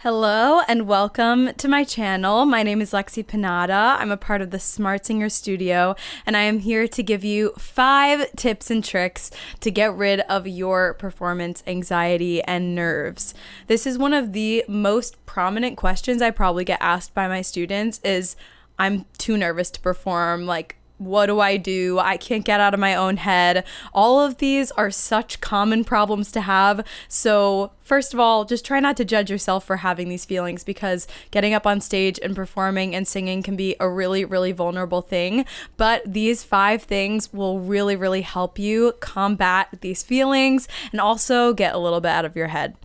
Hello and welcome to my channel. My name is Lexi Panada. I'm a part of the Smart Singer Studio, and I am here to give you 5 tips and tricks to get rid of your performance anxiety and nerves. This is one of the most prominent questions I probably get asked by my students is, I'm too nervous to perform, what do I do? I can't get out of my own head. All of these are such common problems to have. So first of all, just try not to judge yourself for having these feelings, because getting up on stage and performing and singing can be a really, really vulnerable thing. But these 5 things will really, really help you combat these feelings and also get a little bit out of your head.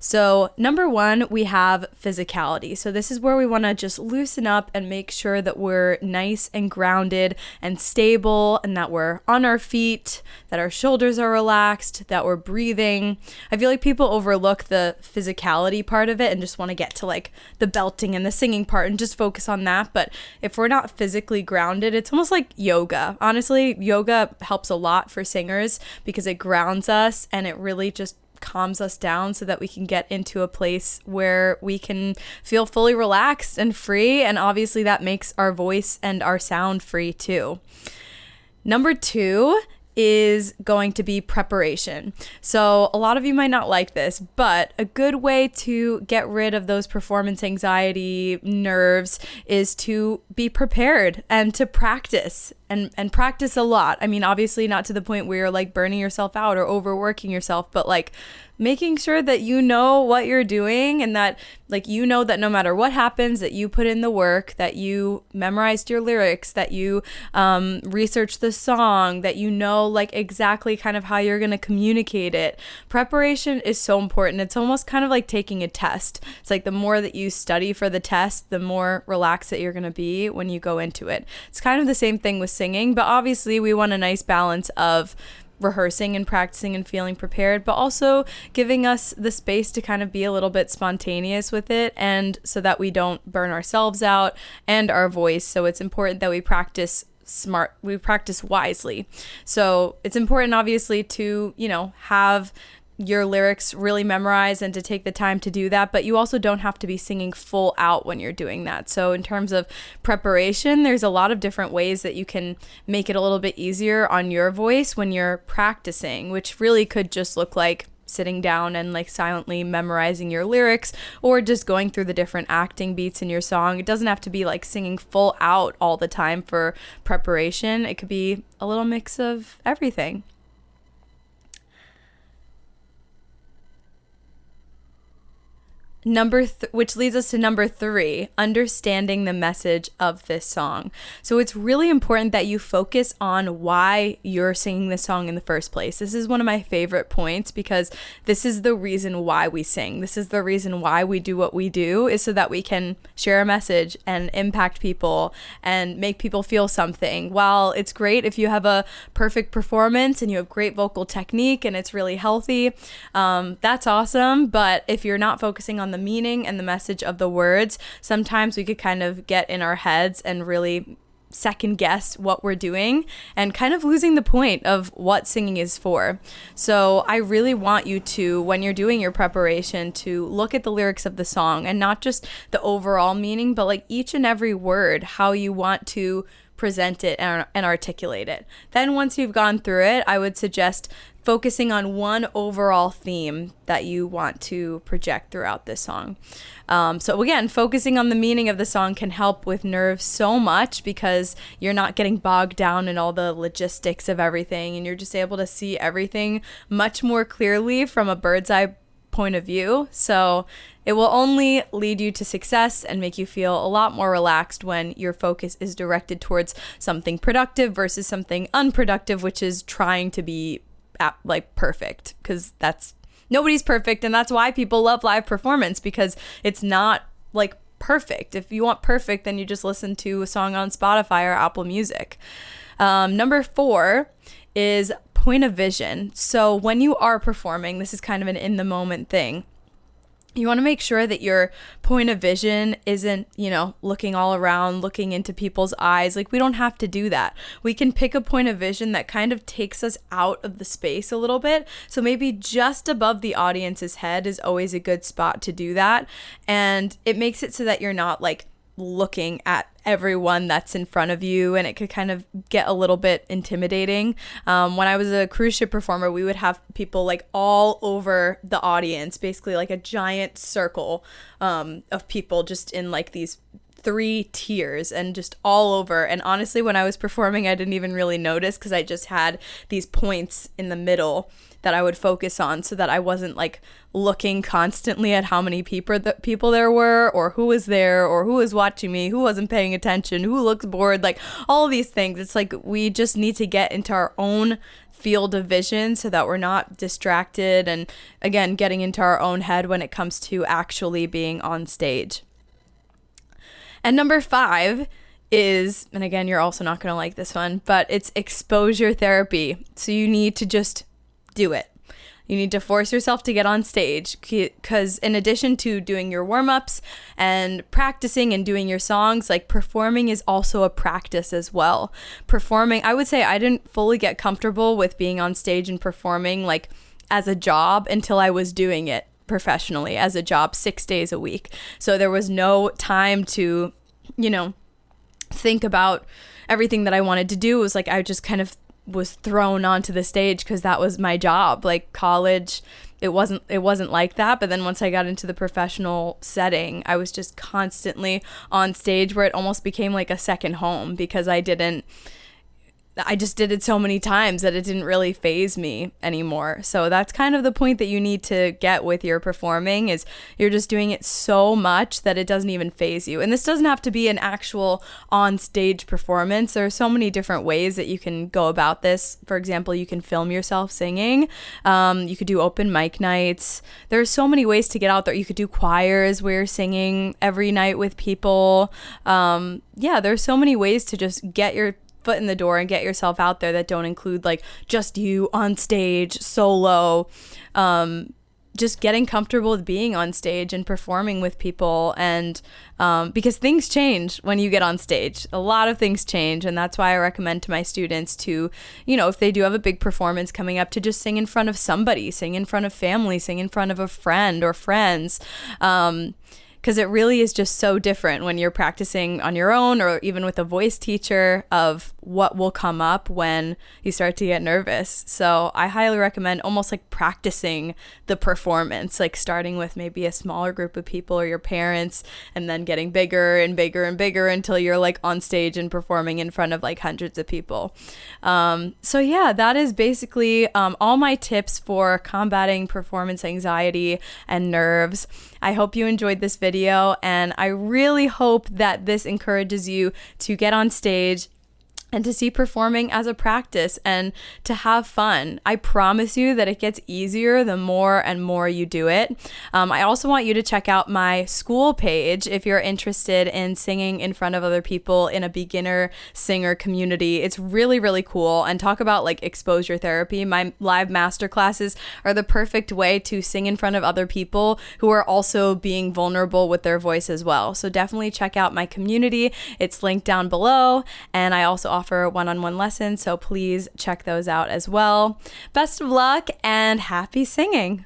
So number 1, we have physicality. So this is where we want to just loosen up and make sure that we're nice and grounded and stable, and that we're on our feet, that our shoulders are relaxed, that we're breathing. I feel like people overlook the physicality part of it and just want to get to the belting and the singing part and just focus on that. But if we're not physically grounded, it's almost like yoga. Honestly, yoga helps a lot for singers because it grounds us and it really just calms us down so that we can get into a place where we can feel fully relaxed and free. And obviously that makes our voice and our sound free too. Number 2 is going to be preparation. So a lot of you might not like this, but a good way to get rid of those performance anxiety nerves is to be prepared and to practice and practice a lot. I mean, obviously not to the point where you're burning yourself out or overworking yourself, but making sure that you know what you're doing and that you know that no matter what happens, that you put in the work, that you memorized your lyrics, that you researched the song, that you know exactly kind of how you're going to communicate it. Preparation is so important. It's almost kind of like taking a test. It's the more that you study for the test, the more relaxed that you're going to be when you go into it. It's kind of the same thing with singing, but obviously we want a nice balance of rehearsing and practicing and feeling prepared, but also giving us the space to kind of be a little bit spontaneous with it, and so that we don't burn ourselves out and our voice. So it's important that we practice wisely. So it's important obviously to, have your lyrics really memorized and to take the time to do that, but you also don't have to be singing full out when you're doing that. So in terms of preparation, there's a lot of different ways that you can make it a little bit easier on your voice when you're practicing, which really could just look like sitting down and silently memorizing your lyrics, or just going through the different acting beats in your song. It doesn't have to be singing full out all the time for preparation. It could be a little mix of everything. Which leads us to number 3, understanding the message of this song. So it's really important that you focus on why you're singing this song in the first place. This is one of my favorite points, because this is the reason why we sing. This is the reason why we do what we do, is so that we can share a message and impact people and make people feel something. While it's great if you have a perfect performance and you have great vocal technique and it's really healthy, that's awesome. But if you're not focusing on the meaning and the message of the words, sometimes we could kind of get in our heads and really second guess what we're doing and kind of losing the point of what singing is for. So I really want you to, when you're doing your preparation, to look at the lyrics of the song and not just the overall meaning, but each and every word, how you want to present it and articulate it. Then once you've gone through it, I would suggest focusing on one overall theme that you want to project throughout this song. So again, focusing on the meaning of the song can help with nerves so much, because you're not getting bogged down in all the logistics of everything, and you're just able to see everything much more clearly from a bird's eye point of view. So it will only lead you to success and make you feel a lot more relaxed when your focus is directed towards something productive versus something unproductive, which is trying to be perfect, because nobody's perfect, and that's why people love live performance, because it's not perfect. If you want perfect, then you just listen to a song on Spotify or Apple Music. Number 4 is point of vision. So when you are performing, this is kind of an in the moment thing. You want to make sure that your point of vision isn't, looking all around, looking into people's eyes. Like, we don't have to do that. We can pick a point of vision that kind of takes us out of the space a little bit. So maybe just above the audience's head is always a good spot to do that. And it makes it so that you're not like looking at everyone that's in front of you, and it could kind of get a little bit intimidating. When I was a cruise ship performer, we would have people like all over the audience, basically like a giant circle of people just in like these 3 tiers and just all over. And honestly, when I was performing, I didn't even really notice because I just had these points in the middle that I would focus on so that I wasn't like looking constantly at how many people there were, or who was there, or who was watching me, who wasn't paying attention, who looks bored, like all of these things. It's like we just need to get into our own field of vision so that we're not distracted and, again, getting into our own head when it comes to actually being on stage. And number 5 is, and again, you're also not going to like this one, but it's exposure therapy. So you need to just do it. You need to force yourself to get on stage, because in addition to doing your warm-ups and practicing and doing your songs, like performing is also a practice as well. Performing, I would say I didn't fully get comfortable with being on stage and performing like as a job until I was doing it professionally as a job 6 days a week. So there was no time to, think about everything that I wanted to do. It was like I just kind of was thrown onto the stage because that was my job. Like college, it wasn't like that. But then once I got into the professional setting, I was just constantly on stage, where it almost became like a second home, because I just did it so many times that it didn't really faze me anymore. So that's kind of the point that you need to get with your performing, is you're just doing it so much that it doesn't even faze you. And this doesn't have to be an actual on-stage performance. There are so many different ways that you can go about this. For example, you can film yourself singing. You could do open mic nights. There are so many ways to get out there. You could do choirs where you're singing every night with people. There's so many ways to just get your foot in the door and get yourself out there that don't include like just you on stage solo. Just getting comfortable with being on stage and performing with people, and because things change when you get on stage. A lot of things change, and that's why I recommend to my students to, if they do have a big performance coming up, to just sing in front of somebody, sing in front of family, sing in front of a friend or friends. Because it really is just so different when you're practicing on your own, or even with a voice teacher, of what will come up when you start to get nervous. So I highly recommend almost like practicing the performance, like starting with maybe a smaller group of people or your parents, and then getting bigger and bigger and bigger until you're like on stage and performing in front of like hundreds of people. That is basically all my tips for combating performance anxiety and nerves. I hope you enjoyed this video, and I really hope that this encourages you to get on stage and to see performing as a practice and to have fun. I promise you that it gets easier the more and more you do it. I also want you to check out my school page if you're interested in singing in front of other people in a beginner singer community. It's really, really cool. And talk about like exposure therapy. My live masterclasses are the perfect way to sing in front of other people who are also being vulnerable with their voice as well. So definitely check out my community. It's linked down below. And I also offer one-on-one lessons, so please check those out as well. Best of luck and happy singing!